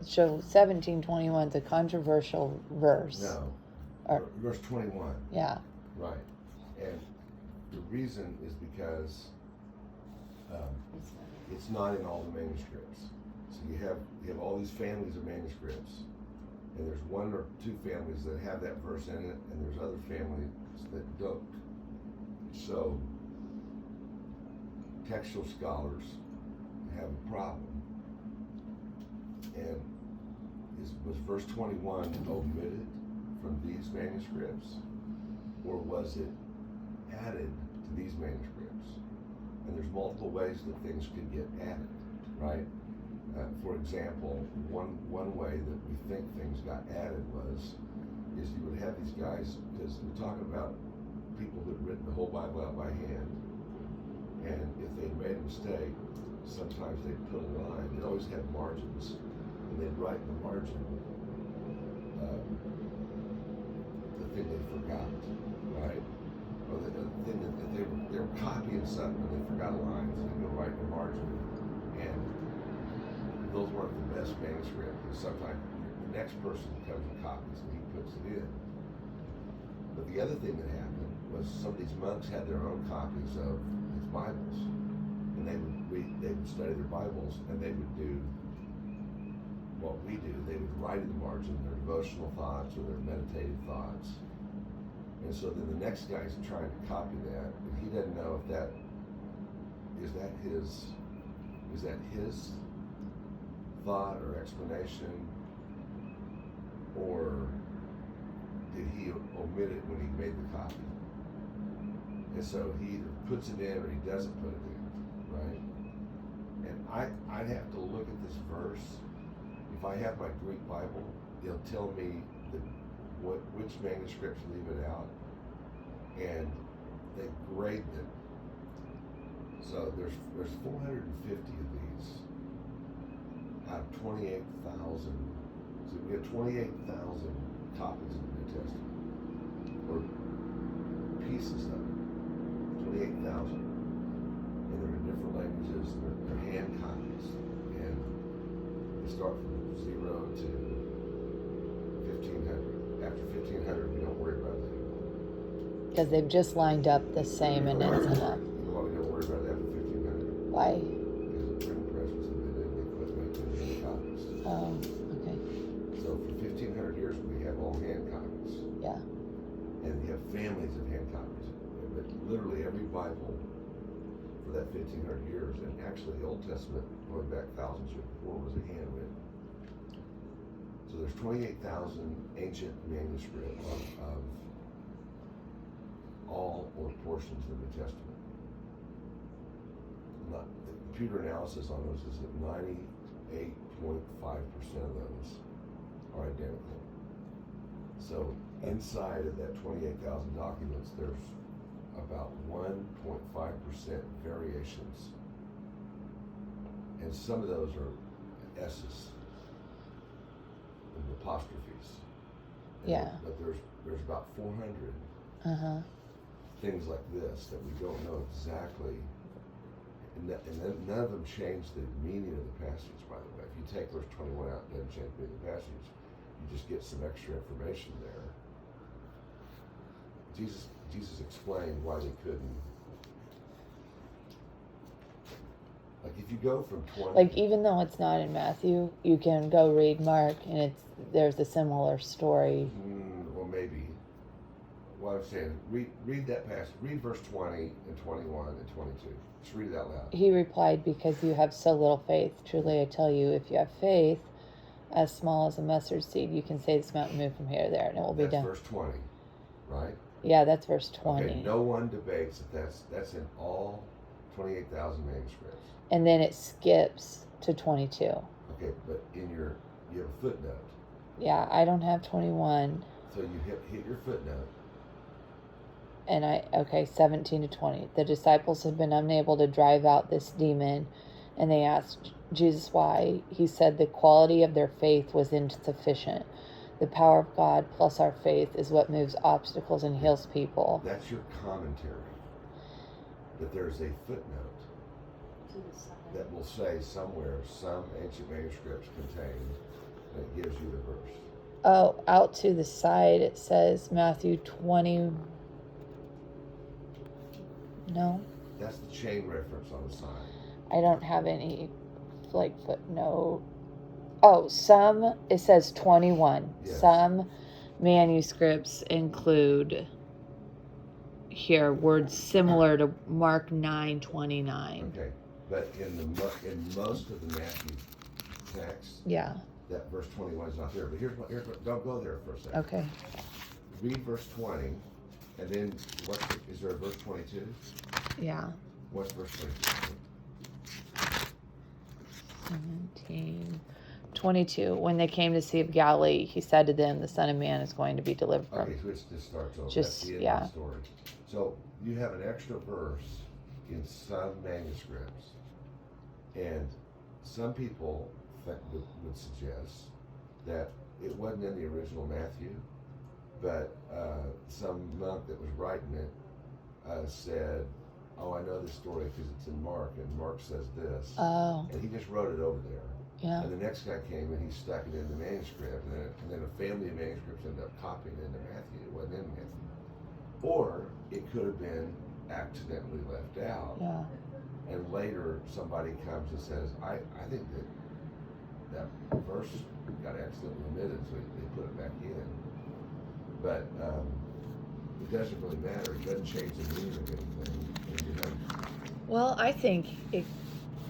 So 17:21 is a controversial verse. No. Or, verse 21. Yeah. Right. And the reason is because it's not in all the manuscripts. So you have all these families of manuscripts, and there's one or two families that have that verse in it, and there's other families that don't. So textual scholars have a problem. And was verse 21 omitted from these manuscripts, or was it added to these manuscripts? And there's multiple ways that things could get added, right? For example, one way that we think things got added is you would have these guys, because we're talking about people who had written the whole Bible out by hand, and if they'd made a mistake, sometimes they'd put a line. They always had margins, and they'd write in the margin the thing they forgot, right? Or the thing that they were copying something and they forgot a line, so they'd go write in the margin. And those weren't the best manuscripts, because sometimes the next person comes and copies and he puts it in. But the other thing that happened was some of these monks had their own copies of these Bibles, and they would study their Bibles, and they would do what we do. They would write in the margin their devotional thoughts or their meditative thoughts. And so then the next guy's trying to copy that, and he doesn't know if that is his thought or explanation, or did he omit it when he made the copy? And so he either puts it in or he doesn't put it in, right? And I'd have to look at this verse. If I have my Greek Bible, it'll tell me which manuscripts leave it out, and they grade them. So there's 450 of these out of 28,000. So we have 28,000 copies of the New Testament, or pieces of it. 28,000, and they're in different languages. They're hand copies, and they start from 0 to 1500. After 1500, we don't worry about that anymore. Because they've just lined up the same and it's enough. You know why we don't worry about that after 1500? Why? Because the printing press was invented and they quit making hand copies. Oh, okay. So for 1500 years, we have all hand copies. Yeah. And you have families of hand copies. But literally every Bible for that 1500 years, and actually the Old Testament going back thousands years before, was a handwritten. So there's 28,000 ancient manuscripts of all or portions of the New Testament. The computer analysis on those is that 98.5% of those are identical. So inside of that 28,000 documents, there's about 1.5% variations. And some of those are S's and apostrophes. Yeah. But there's about 400 things like this that we don't know exactly. And none of them change the meaning of the passage, by the way. If you take verse 21 out, it doesn't change the meaning of the passage. You just get some extra information there. Jesus explained why they couldn't. Like if you go from 20... Like even though it's not in Matthew, you can go read Mark and there's a similar story. Well, maybe. What I'm saying, read that passage. Read verse 20 and 21 and 22. Just read it out loud. He replied, because you have so little faith. Truly I tell you, if you have faith as small as a mustard seed, you can say this mountain, move from here to there, and it will be done. That's verse 20, right? Yeah, that's verse 20. Okay, no one debates that that's in all 28,000 manuscripts. And then it skips to 22. Okay, but you have a footnote. Yeah, I don't have 21. So you hit your footnote. And 17 to 20. The disciples had been unable to drive out this demon, and they asked Jesus why. He said the quality of their faith was insufficient. The power of God plus our faith is what moves obstacles and heals people. That's your commentary. That there's a footnote that will say somewhere, some ancient manuscripts contain gives you the verse. Oh, out to the side it says Matthew 20. No, That's the chain reference on the side. I don't have any like footnote. Oh, it says 21. Yes. Some manuscripts include here words similar to Mark 9:29. Okay, but in most of the Matthew text, Yeah. that verse 21 is not there. But here's what don't go there for a second. Okay. Read verse 20, and then is there a verse 22? Yeah. What's verse 22? 17. 22. When they came to Sea of Galilee, he said to them, "The Son of Man is going to be delivered from." Okay, so it just starts over. Just- That's the end yeah. of the story. So you have an extra verse in some manuscripts, and some people would suggest that it wasn't in the original Matthew, but some monk that was writing it said, "Oh, I know this story because it's in Mark, and Mark says this," Oh, and he just wrote it over there. yeah. And the next guy came and he stuck it in the manuscript, and then a family of manuscripts ended up copying it into Matthew. It wasn't in Matthew. Or it could have been accidentally left out, Yeah. and later somebody comes and says, I think that verse got accidentally omitted, so they put it back in. But it doesn't really matter. It doesn't change the meaning of anything. Well, I think it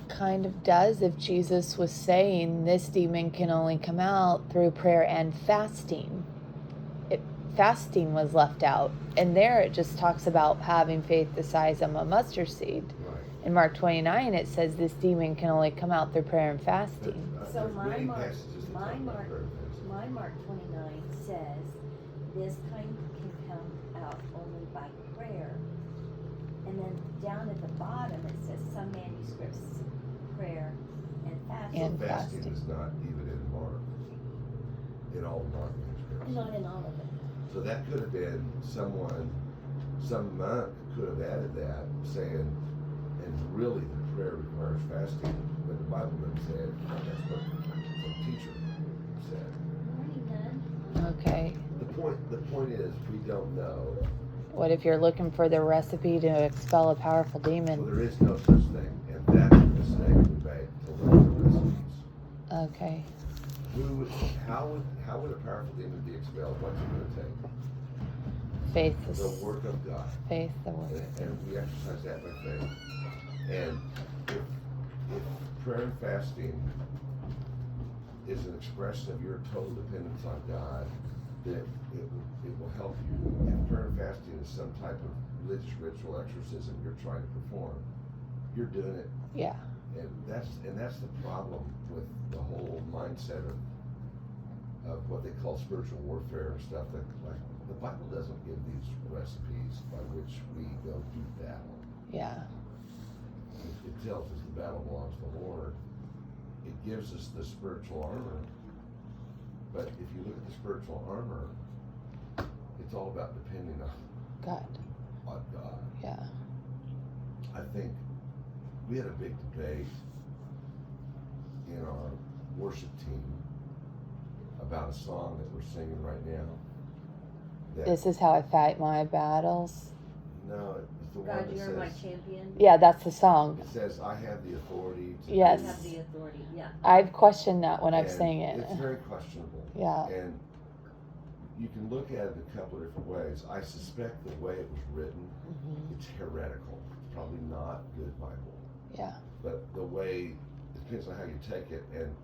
kind of does if Jesus was saying this demon can only come out through prayer and fasting. Fasting was left out, and there it just talks about having faith the size of a mustard seed. Right. In Mark 29 it says this demon can only come out through prayer and fasting. So There's my many Mark, passages that my talk about Mark, prayer and fasting. my Mark 29 says this kind can come out only by prayer. And then down at the bottom it says some manuscripts prayer and fasting. And So fasting fasting. is not even in Mark, in all the Mark manuscripts. Not in all of it. So that could have been some monk could have added that, saying, and really the prayer requires fasting, but the Bible doesn't say it. That's what the teacher said. Morning, Ned. Okay. The point is, we don't know. What if you're looking for the recipe to expel a powerful Well, demon? there is no such thing, and that's a mistake we make to look at the recipes. Okay. How would a powerful demon be expelled? What's it going to take? Faith The is work of God. faith, the word. And we exercise that by faith. And if prayer and fasting is an expression of your total dependence on God, then it will help you. If prayer and fasting is some type of religious ritual exorcism you're trying to perform, you're doing it. Yeah. And that's the problem with the whole mindset of what they call spiritual warfare and stuff. That like the Bible doesn't give these recipes by which we go do battle. Yeah. It tells us the battle belongs to the Lord. It gives us the spiritual armor. But if you look at the spiritual armor, it's all about depending God. on God. Yeah. I think we had a big debate in our worship team about a song that we're singing right now. This is how I fight my battles. No, it's the one God, that you're my says, champion. Yeah, that's the song. it says, I have the authority to Yes. You have the authority, yeah. I've questioned that when I've And sang it. It's very questionable. Yeah. And you can look at it a couple of different ways. I suspect the way it was written, Mhm. it's heretical. It's probably not good Bible. Yeah. But the way, it depends on how you take it. And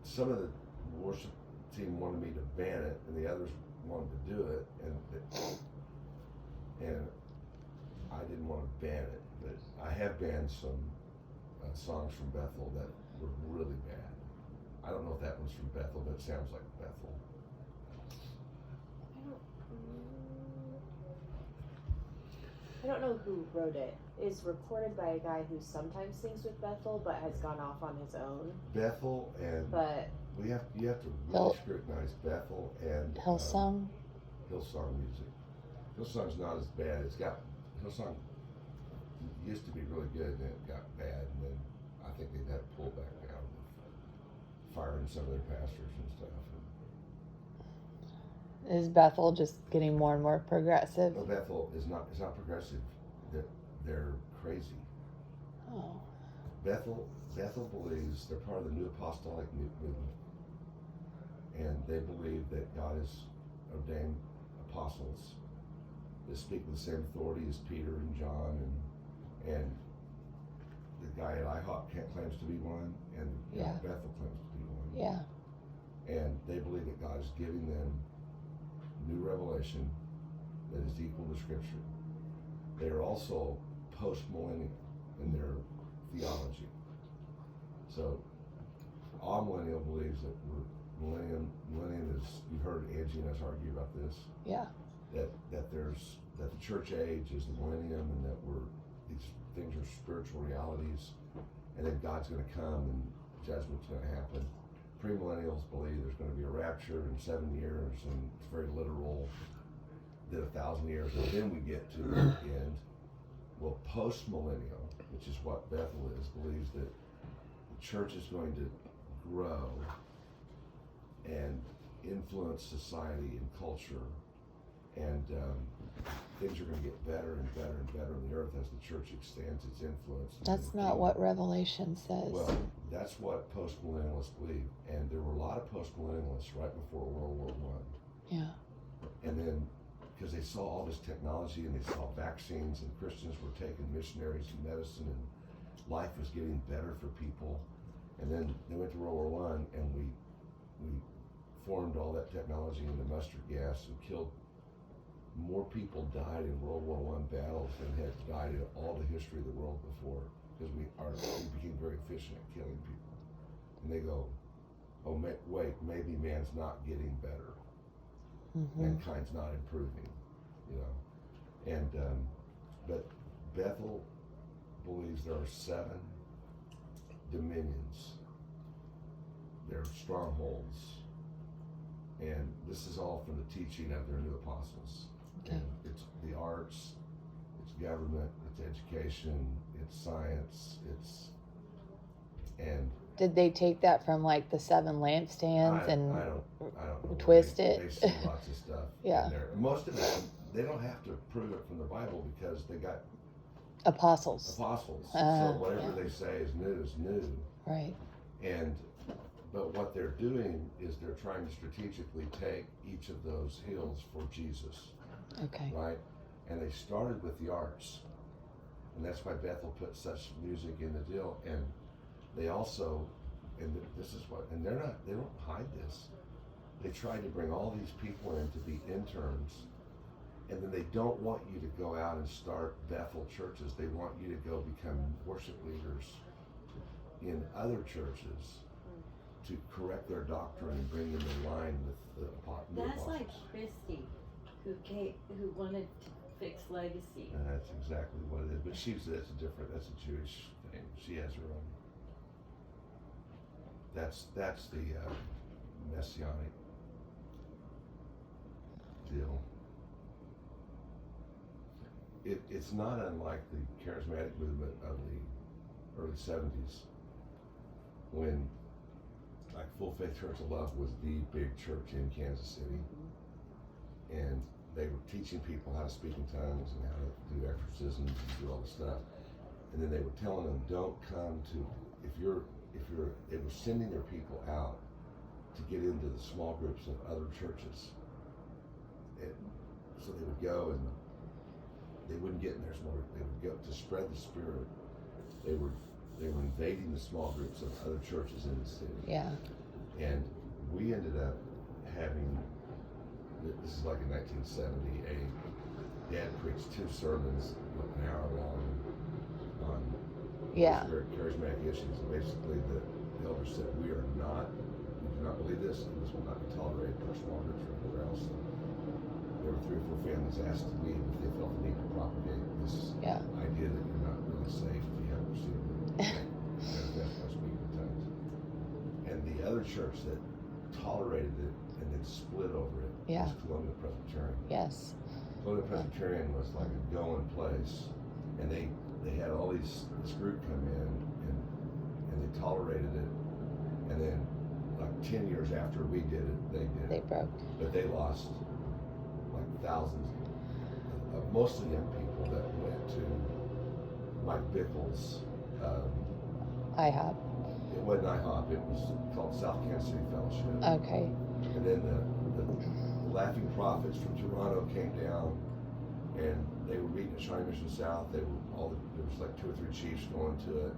some of the worship team wanted me to ban it, and the others wanted to do it, and I didn't want to ban it. But I have banned some songs from Bethel that were really bad. I don't know if that one's from Bethel, but it sounds like Bethel. I don't know who wrote it. It's recorded by a guy who sometimes sings with Bethel, but has gone off on his own. Bethel and But you have to really Hill- scrutinize Bethel and Hillsong. Hillsong music. Hillsong's not as bad. Hillsong used to be really good, and then it got bad, and then I think they've had to pull back down firing some of their pastors and stuff. Is Bethel just getting more and more progressive? No, Bethel is not. It's not progressive. They're crazy. Oh, Bethel believes they're part of the New Apostolic Movement, and they believe that God has ordained apostles that speak with the same authority as Peter and John, and the guy at IHOP claims to be one, and Yeah. Bethel claims to be one. yeah. And they believe that God is giving them new revelation that is equal to Scripture. They are also post-millennial in their theology. So, amillennial believes that millennium is, you've heard Angie and us argue about this, Yeah. that the church age is the millennium, and that these things are spiritual realities, and then God's going to come and judgment's going to happen. Premillennials believe there's going to be a rapture in 7 years, and it's very literal, then 1,000 years, and then we get to the end. Well, post-millennial, which is what Bethel is, believes that the church is going to grow and influence society and culture, and things are going to get better and better and better on the earth as the church extends its influence. That's not what Revelation says. Well, that's what post-millennialists believe, and there were a lot of post-millennialists right before World War I. Yeah. And then, because they saw all this technology and they saw vaccines, and Christians were taking missionaries and medicine, and life was getting better for people. And then they went to World War I, and we formed all that technology into mustard gas and killed. More people died in World War I battles than had died in all the history of the world before, because we became very efficient at killing people. And they go, oh, wait, maybe man's not getting better. Mm-hmm. Mankind's not improving, you know. And but Bethel believes there are 7 dominions. They're strongholds, and this is all from the teaching of their new apostles. Okay. And it's the arts, it's government, it's education, it's science, and Did they take that from like the 7 lampstands I and don't know. twist They it? see lots of stuff Yeah. in there. Most of it, they don't have to prove it from the Bible, because they got apostles? apostles. Uh-huh, So whatever yeah. they say is new. Right. But what they're doing is they're trying to strategically take each of those hills for Jesus, Okay. right? And they started with the arts, and that's why Bethel put such music in the deal. And they also, and this is what, and they don't hide this. They tried to bring all these people in to be interns, and then they don't want you to go out and start Bethel churches. They want you to go become worship leaders in other churches to correct their doctrine and bring them in line with the new That's apostles. like Christy, who wanted to fix legacy. And that's exactly what it is. But that's a Jewish thing. She has her own. That's the messianic deal. It's not unlike the charismatic movement of the early 70s, when like Full Faith Church of Love was the big church in Kansas City, and they were teaching people how to speak in tongues and how to do exorcisms and do all this stuff. And then they were telling them, don't come to, they were sending their people out to get into the small groups of other churches. So they would go, and they wouldn't get in their small group. They would go to spread the Spirit. They were invading the small groups of other churches in the city. Yeah. And we ended up having, this is like in 1970, Dad preached 2 sermons, an hour long, on charismatic issues. And basically the elder said, we do not believe this, and this will not be tolerated in our small groups or anywhere else. There were 3 or 4 families asked to leave if they felt the need to propagate this idea that you're not really safe if you haven't received it. Manifest by speaking in tongues. And the other church that tolerated it and then split over it was Columbia Presbyterian. Yes. Columbia Presbyterian was like a going place, and they had all this group come in, and they tolerated it, and then 10 years after we did it, they did They it. broke. But they lost like thousands, mostly young people that went to Mike Bickle's. IHOP. It wasn't IHOP, it was called South Kansas City Fellowship. Okay. And then the Laughing Prophets from Toronto came down, and they were meeting at Shawnee Mission South. There was like 2 or 3 chiefs going to it.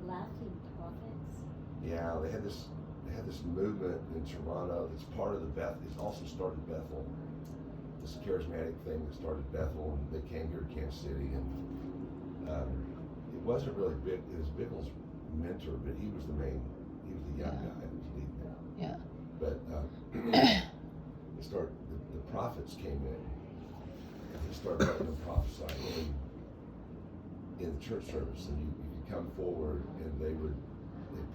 Laughing Prophets? Yeah, they had this movement in Toronto that's part of the Bethel. It's also started Bethel. This charismatic thing that started Bethel, and they came here to Kansas City, and it wasn't really big. It was Bickle's mentor, but he was the young guy who was leading it. Yeah. But the prophets came in, and he started letting them prophesy in the church service, and you could come forward, and they'd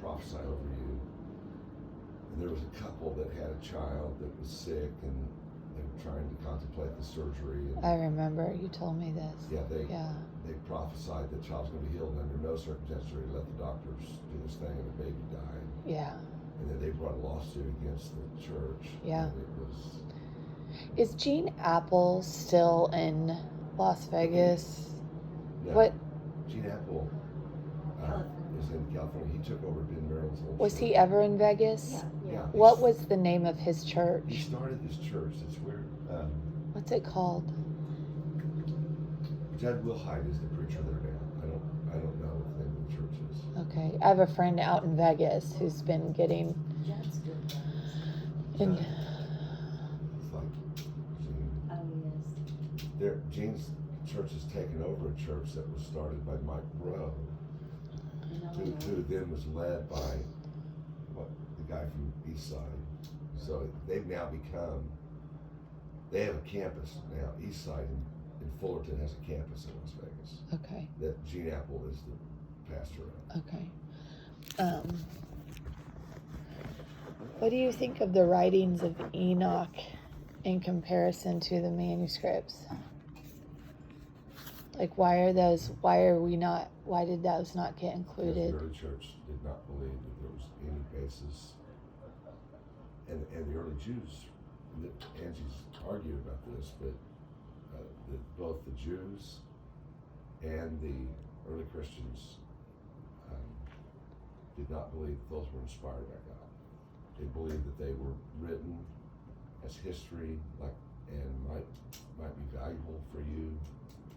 prophesy over you. And there was a couple that had a child that was sick, and they were trying to contemplate the surgery. And I remember you told me this. yeah, Yeah. they prophesied the child's going to be healed, and under no circumstances were they let the doctors do this thing, and the baby died. Yeah. And then they brought a lawsuit against the church. Yeah. And it was. Is Gene Apple still in Las Vegas? No, What Gene Apple is in California. He took over Ben Maryland's old was church. he ever in Vegas? Yeah. Yeah. What was the name of his He church? started this church. It's where What's it called? Judd Wilhite is the preacher there now. I don't know what the name of the church is. Okay. I have a friend out in Vegas who's been getting Judd's good ones. in. It's like Gene. Oh, yes. Gene's church has taken over a church that was started by Mike Rowe, who then was led by the guy from East Side. So they've now they have a campus now. East Side in Fullerton has a campus in Las Vegas Okay. that Gene Apple is the pastor of. Okay. What do you think of the writings of Enoch in comparison to the manuscripts? Like, why did those not get Because included? the early church did not believe that there was any basis, and the early Jews, Angie's argued about this, but that both the Jews and the early Christians did not believe that those were inspired by God. They believed that they were written as history, and might be valuable for you,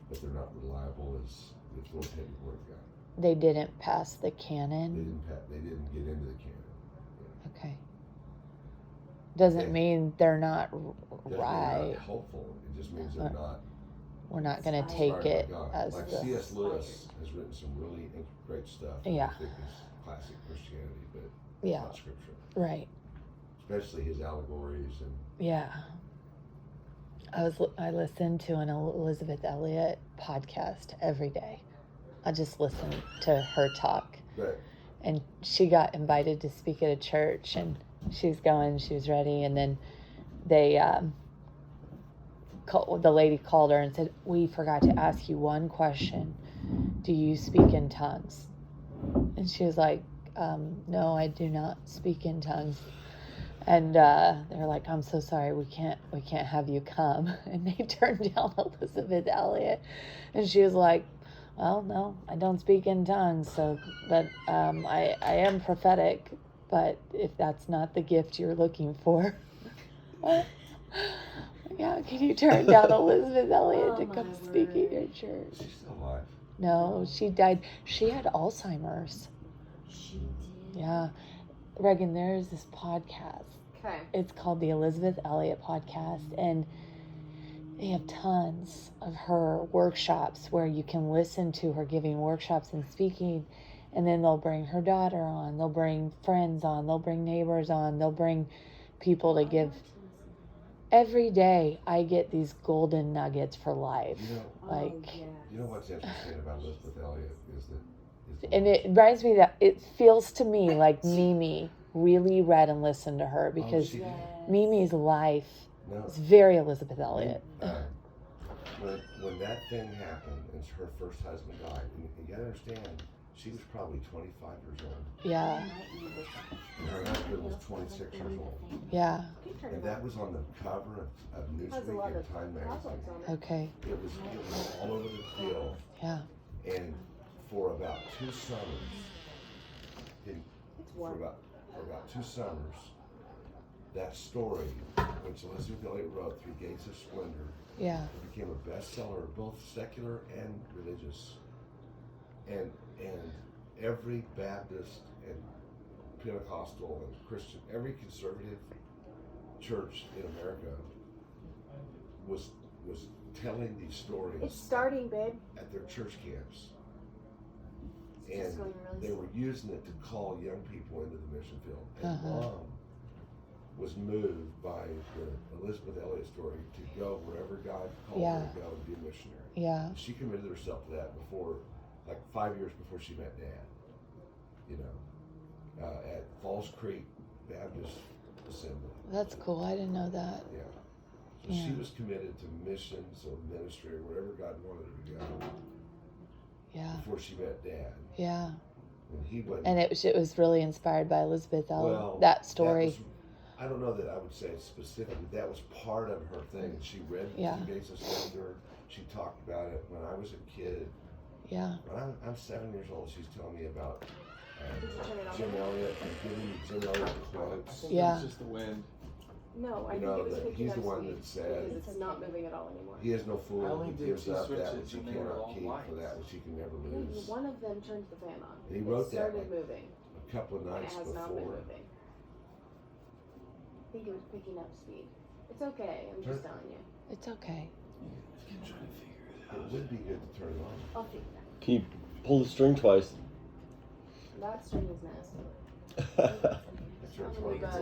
but they're not reliable as the authoritative word of God. They didn't pass the canon. They didn't get into the canon. Okay. Doesn't Okay. mean they're not They're right. not hopeful. It just means they're not We're not going to Inspired take inspired it by God. as Like the. C.S. Lewis has written some really great stuff. Yeah. I think is classic Christianity, but Yeah. it's not scripture. Right. Especially his allegories and Yeah. I listen to an Elizabeth Elliot podcast every day. I just listen to her talk. but And she got invited to speak at a church, and she was ready, and then they the lady called her and said, "We forgot to ask you one question. Do you speak in tongues?" And she was like, "No, I do not speak in tongues." And they're like, "I'm so sorry, we can't have you come." And they turned down Elizabeth Elliot, and she was like, "Well, no, I don't speak in tongues, so that I am prophetic, but if that's not the gift you're looking for." Yeah, can you turn down Elizabeth Elliot to Oh, come my speak at word. your church? she's still alive. No, she died. She had Alzheimer's. She did. Yeah. Reagan, there is this podcast. Okay. It's called the Elizabeth Elliot Podcast, and they have tons of her workshops where you can listen to her giving workshops and speaking, and then they'll bring her daughter on, they'll bring friends on, they'll bring neighbors on, they'll bring people to give. Every day I get these golden nuggets for life. You know, Like, Oh, yeah. you know what's interesting about Elizabeth Elliot is that and it reminds me that it feels to me like Mimi really read and listened to her, because she did. Yes. Mimi's life No. is very Elizabeth Elliot. When that thing happened and her first husband died, and you gotta understand, She was probably 25 years old. Yeah. And her husband was 26 years old. Yeah. Keep turning And that was on the cover of Has a Newsweek lot and of Time problems magazine. on it. Okay. It was all over the field. Yeah. And for about 2 summers, It's for warm. about 2 summers, that story, which Elizabeth Elliot wrote through Gates of Splendor, Yeah. it became a bestseller, both secular and religious. And every Baptist and Pentecostal and Christian, every conservative church in America was telling these stories It's starting, babe. at their church camps. It's just And going really they were using it to call young people into the mission field. And Uh-huh. Mom was moved by the Elizabeth Elliot story to go wherever God called her Yeah. to go and be a missionary. Yeah. She committed herself to that before, like 5 years before she met Dad. You know, at Falls Creek Baptist Assembly. That's cool. I didn't know that. Yeah. So she Yeah. was committed to missions or ministry or wherever God wanted her to go Yeah. before she met Dad. Yeah. And he went. And it was really inspired by Elizabeth Elliot. well, that story. was- I don't know that I would say it's specific, but that was part of her thing. She read Yeah. the Gates of Splendor. She talked about it when I was a kid. Yeah. When I'm 7 years old, she's telling me about Did you turn it on? Jim Elliot and giving me Jim Elliot quotes. Yeah. It's just the wind. No, I You think know, it was that picking he's up the one speed that said- because it's not moving at all anymore. He is no I fool only who did gives 2 up that switches which he and they were cannot all keep for lights. that which he can never Yeah, lose. one of them turned the fan on. And he wrote it that, started like, moving, A couple of and it nights has not been before. moving. I think it was picking up speed. It's okay. I'm just telling you. It's okay. It would be good to turn it on. I'll figure it out. Can you pull the string twice? That string is nasty. It turns Probably like bad.